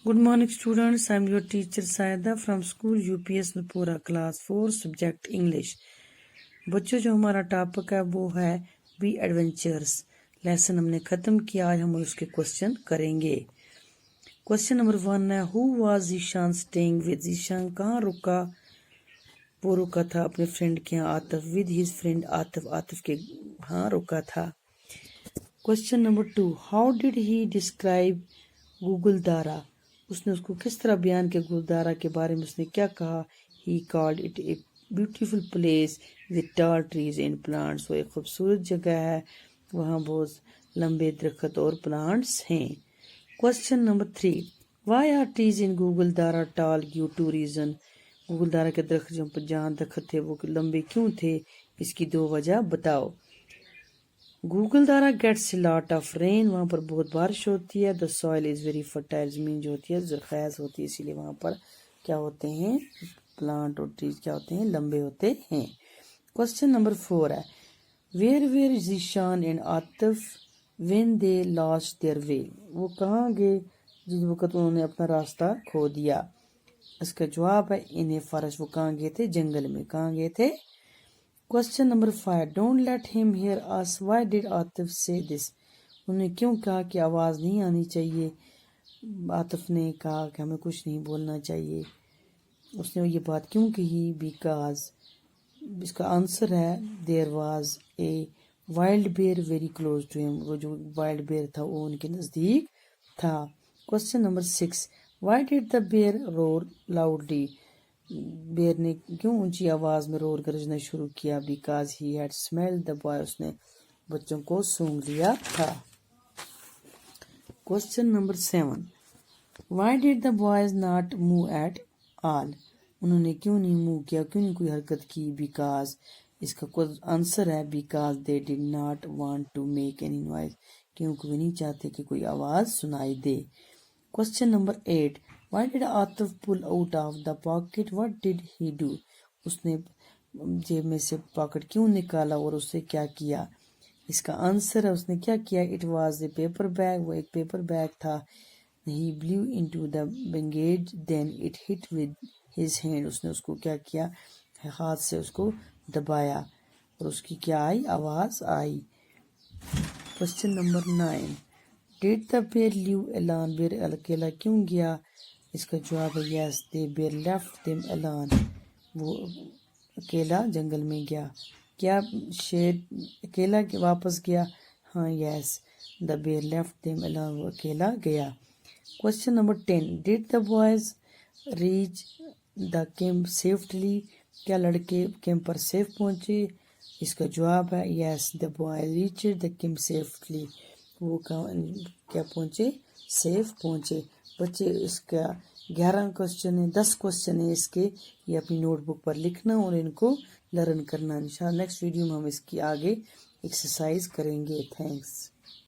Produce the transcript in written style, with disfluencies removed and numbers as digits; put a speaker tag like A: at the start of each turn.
A: Good morning students, I am your teacher Saida from school UPS Nupura class 4 subject English. बच्चों जो हमारा topic है वो है बी एडवेंचर्स। लेसन हमने खत्म किया, आज हम उसके क्वेश्चन करेंगे। क्वेश्चन नंबर 1 है who was Zeeshan staying with. Zeeshan कहाँ रुका? वो रुका था अपने फ्रेंड के यहाँ Atif. With his friend Atif, Atif के हाँ रुका था। Question number 2 how did he describe Guldara. उसने उसको किस तरह बयान किया गुलदारा के बारे में, उसने क्या कहा? He called it a beautiful place with tall trees and plants. वो एक खूबसूरत जगह है, वहाँ बहुत लंबे दरख्त और प्लांट्स हैं। Question number 3 why are trees in Guldara tall due to reason. Guldara के दरख्त जहाँ दरख्त थे वो लंबे क्यों थे, इसकी 2 वजह बताओ। गुलदारा गेट्स लॉट ऑफ रेन, वहाँ पर बहुत बारिश होती है। The soil is very fertile, जमीन जो होती है जरखैज होती है, इसीलिए वहाँ पर क्या होते हैं, प्लांट और ट्रीज क्या होते हैं, लंबे होते हैं। क्वेश्चन नंबर 4 है where Zeeshan and Atif when they lost their way. वो कहाँ गए जिस वक्त उन्होंने अपना रास्ता खो दिया? इसका जवाब है इन ए फॉरेस्ट। वो कहाँ गए थे? जंगल में। कहाँ गए थे? Question number 5 don't let him here us why did Atif से दिस। उन्होंने क्यों कहा कि आवाज़ नहीं आनी चाहिए? आतिफ ने कहा कि हमें कुछ नहीं बोलना चाहिए। उसने ये बात क्यों कही? बिकॉज इसका आंसर है there was a wild bear very close to him. वो जो वाइल्ड बेयर था वो उनके नज़दीक था। Question number 6 why did the bear roar loudly. Bear ने क्यों ऊंची आवाज में रोर गरजना शुरू किया? Because he had smelled the boy. उसने बच्चों को सूंघ लिया था। Question number 7 why did the boys not move at all. उन्होंने क्यों नहीं मूव किया, क्यों नहीं कोई हरकत की? बिकॉज इसका आंसर है because they did not want to make any noise, क्योंकि वे नहीं चाहते कि कोई आवाज सुनाई दे। Question number 8 Why did Atif pull out of the pocket? What did he do? उसने जेब में से पॉकेट क्यों निकाला और उससे क्या किया? इसका आंसर है उसने क्या किया? It was a paper bag. वो एक पेपर बैग था। He blew into the baggage, then it hit with his hand. उसने उसको क्या किया? हाथ से उसको दबाया और उसकी क्या आई? आवाज आई। Question number 9 Did the bear leave alone? बेर अकेला क्यों गया? इसका जवाब है यस दे बेर लेफ्ट देम अलोन। वो अकेला जंगल में गया। क्या शेर अकेला वापस गया? हाँ यस द बेर लेफ्ट देम अलोन, वो अकेला गया। Question number 10 did the boys reach the camp safely. क्या लड़के कैंप पर सेफ पहुंचे? इसका जवाब है yes the boy reach the camp safely. वो क्या पहुंचे? सेफ पहुंचे। बच्चे इसका 11 क्वेश्चन है, 10 क्वेश्चन है इसके, ये अपनी नोटबुक पर लिखना और इनको लर्न करना। इंशाल्लाह नेक्स्ट वीडियो में हम इसकी आगे एक्सरसाइज करेंगे। थैंक्स।